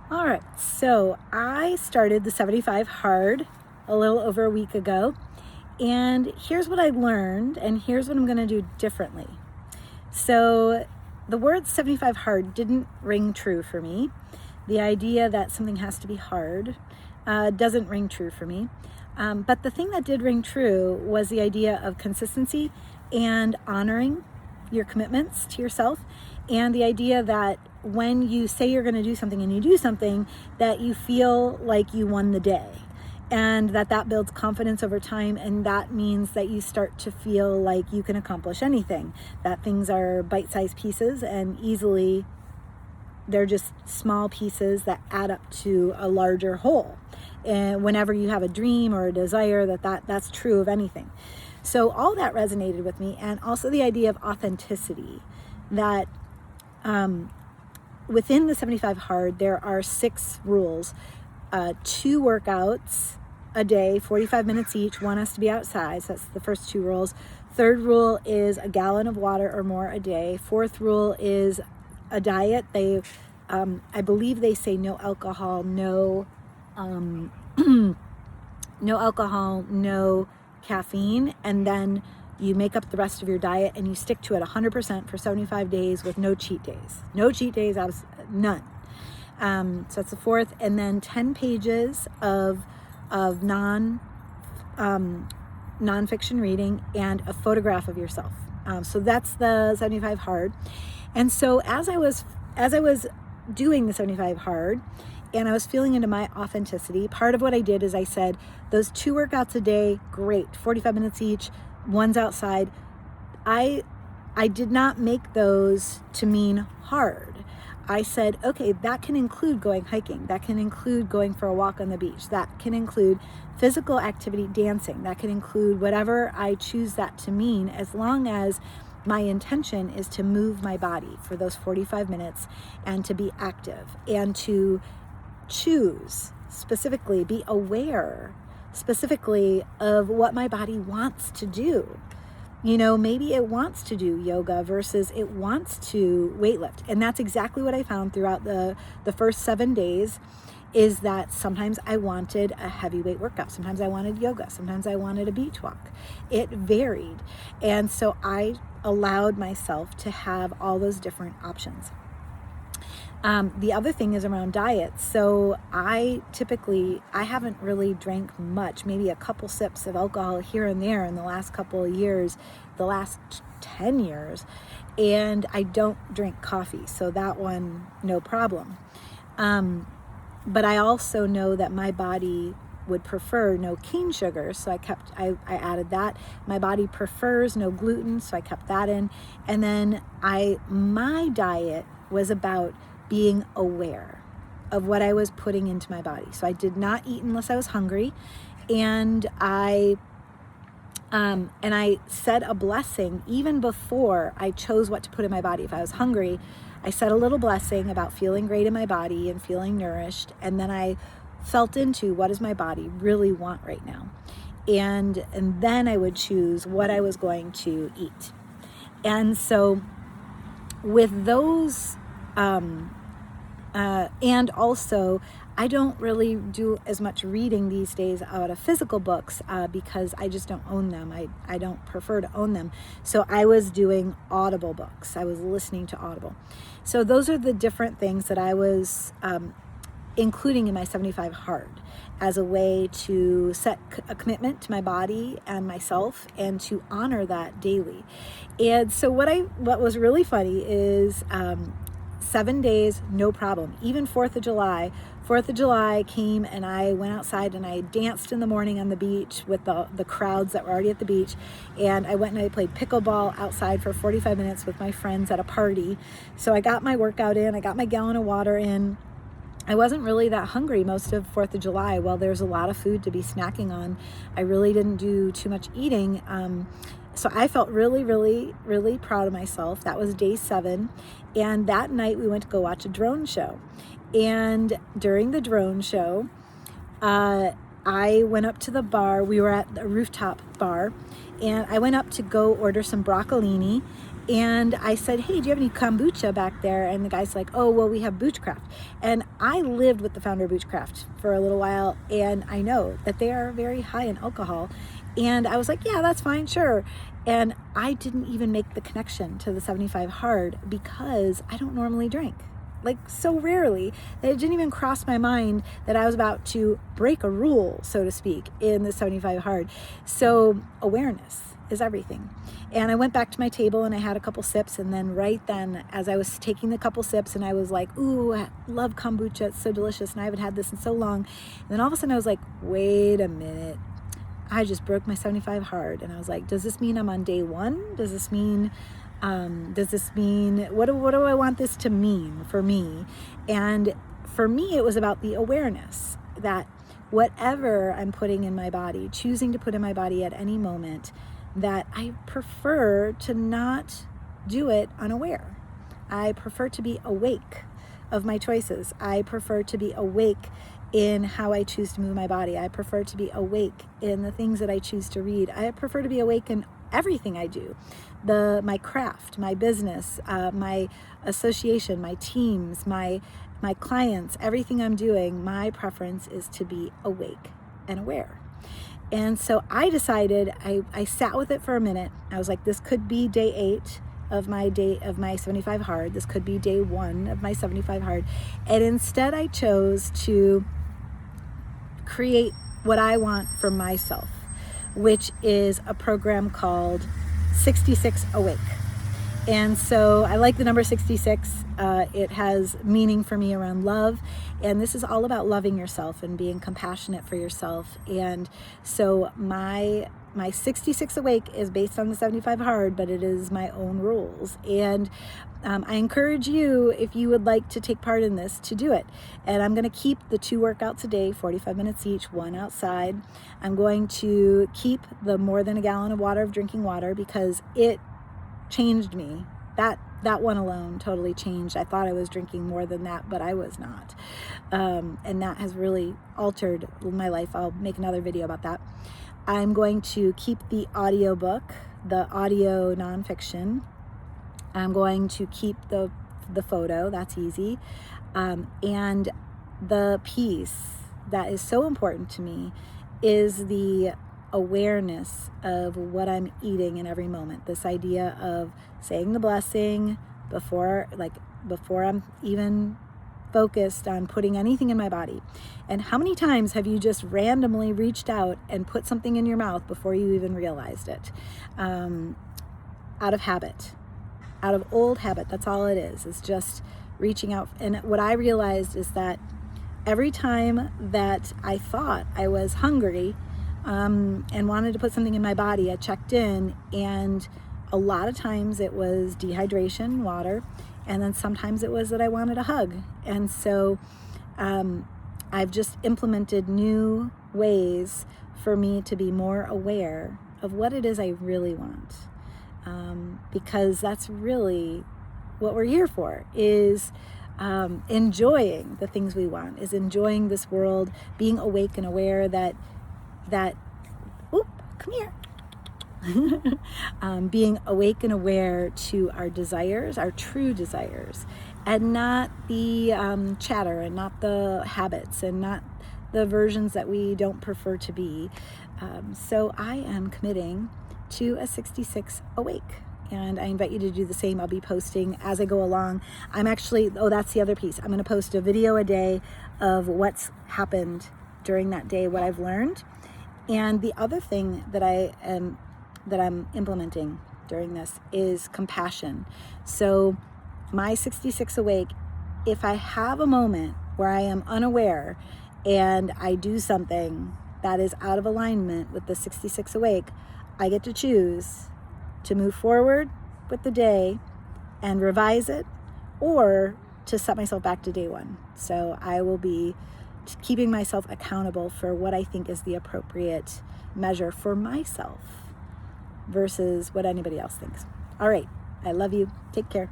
All right, so I started the 75 Hard a little over a week ago, and here's what I learned, and here's what I'm going to do differently. So the word 75 Hard didn't ring true for me. The idea that something has to be hard doesn't ring true for me. But the thing that did ring true was the idea of consistency and honoring your commitments to yourself, and the idea that when you say you're going to do something and you do something, that you feel like you won the day, and that builds confidence over time, and that means that you start to feel like you can accomplish anything, that things are bite-sized pieces and easily they're just small pieces that add up to a larger whole. And whenever you have a dream or a desire, that's true of anything. So all that resonated with me, and also the idea of authenticity, that within the 75 Hard, there are 6 rules, 2 workouts a day, 45 minutes each. One has to be outside, so that's the first 2 rules. Third rule is a gallon of water or more a day. Fourth rule is a diet. I believe they say no alcohol, no alcohol, no caffeine, and then you make up the rest of your diet and you stick to it 100% for 75 days with no cheat days. No cheat days, none. So that's the fourth, and then 10 pages of nonfiction reading and a photograph of yourself. So that's the 75 Hard. And so as I was doing the 75 Hard, and I was feeling into my authenticity, part of what I did is I said, those 2 workouts a day, great, 45 minutes each, one's outside. I did not make those to mean hard. I said, okay, that can include going hiking, that can include going for a walk on the beach, that can include physical activity, dancing, that can include whatever I choose that to mean, as long as my intention is to move my body for those 45 minutes and to be active and to choose specifically, be aware specifically of what my body wants to do. You know, maybe it wants to do yoga versus it wants to weightlift. And that's exactly what I found throughout the first 7 days, is that sometimes I wanted a heavyweight workout. Sometimes I wanted yoga. Sometimes I wanted a beach walk. It varied. And so I allowed myself to have all those different options. The other thing is around diets. So I haven't really drank much, maybe a couple sips of alcohol here and there in the last couple of years, the last 10 years, and I don't drink coffee. So that one, no problem. But I also know that my body would prefer no cane sugar, so I added that. My body prefers no gluten, so I kept that in. And then my diet was about being aware of what I was putting into my body. So I did not eat unless I was hungry, and I said a blessing even before I chose what to put in my body. If I was hungry, I said a little blessing about feeling great in my body and feeling nourished, and then I felt into, what does my body really want right now, and then I would choose what I was going to eat. And so with those and also, I don't really do as much reading these days out of physical books because I just don't own them. I don't prefer to own them. So I was doing Audible books. I was listening to Audible. So those are the different things that I was including in my 75 Hard as a way to set a commitment to my body and myself and to honor that daily. And so what was really funny is 7 days, no problem. Even 4th of July came and I went outside and I danced in the morning on the beach with the crowds that were already at the beach. And I went and I played pickleball outside for 45 minutes with my friends at a party. So I got my workout in, I got my gallon of water in. I wasn't really that hungry most of 4th of July. While there's a lot of food to be snacking on, I really didn't do too much eating. So I felt really, really, really proud of myself. That was day 7. And that night we went to go watch a drone show. And during the drone show, I went up to the bar. We were at a rooftop bar. And I went up to go order some broccolini. And I said, hey, do you have any kombucha back there? And the guy's like, oh, well, we have Boochcraft. And I lived with the founder of Boochcraft for a little while, and I know that they are very high in alcohol. And I was like, yeah, that's fine, sure. And I didn't even make the connection to the 75 hard because I don't normally drink. Like, so rarely that it didn't even cross my mind that I was about to break a rule, so to speak, in the 75 hard. So awareness is everything. And I went back to my table and I had a couple sips, and then right then, as I was taking the couple sips, and I was like, ooh, I love kombucha, it's so delicious, and I haven't had this in so long. And then all of a sudden I was like, wait a minute, I just broke my 75 hard. And I was like, does this mean I'm on day one? Does this mean what do I want this to mean for me? And for me, it was about the awareness that whatever I'm putting in my body, choosing to put in my body at any moment, that I prefer to not do it unaware. I prefer to be awake of my choices. I prefer to be awake in how I choose to move my body. I prefer to be awake in the things that I choose to read. I prefer to be awake in everything I do. My craft, my business, my association, my teams, my clients, everything I'm doing, my preference is to be awake and aware. And so I decided, I sat with it for a minute. I was like, this could be day 8 of my 75 hard. This could be day 1 of my 75 hard. And instead I chose to create what I want for myself, which is a program called 66 Awake. And so I like the number 66. It has meaning for me around love. And this is all about loving yourself and being compassionate for yourself. And so my 66 Awake is based on the 75 hard, but it is my own rules. And I encourage you, if you would like to take part in this, to do it. And I'm going to keep the 2 workouts a day, 45 minutes each, 1 outside. I'm going to keep the more than a gallon of water, of drinking water, because it changed me. That one alone totally changed. I thought I was drinking more than that, but I was not. And that has really altered my life. I'll make another video about that. I'm going to keep the audiobook, the audio nonfiction. I'm going to keep the photo, that's easy. And the piece that is so important to me is the awareness of what I'm eating in every moment. This idea of saying the blessing before I'm even focused on putting anything in my body. And how many times have you just randomly reached out and put something in your mouth before you even realized it? Out of habit, out of old habit. That's all it is just reaching out. And what I realized is that every time that I thought I was hungry and wanted to put something in my body, I checked in, and a lot of times it was dehydration, water, and then sometimes it was that I wanted a hug. And so I've just implemented new ways for me to be more aware of what it is I really want, because that's really what we're here for, is enjoying the things we want, is enjoying this world, being awake and aware that oop, come here. Being awake and aware to our desires, our true desires, and not the chatter, and not the habits, and not the versions that we don't prefer to be. So I am committing to a 66 Awake. And I invite you to do the same. I'll be posting as I go along. That's the other piece. I'm going to post a video a day of what's happened during that day, what I've learned. And the other thing that I'm implementing during this is compassion. So my 66 Awake, if I have a moment where I am unaware and I do something that is out of alignment with the 66 Awake, I get to choose to move forward with the day and revise it, or to set myself back to day 1. So I will be keeping myself accountable for what I think is the appropriate measure for myself versus what anybody else thinks. All right. I love you. Take care.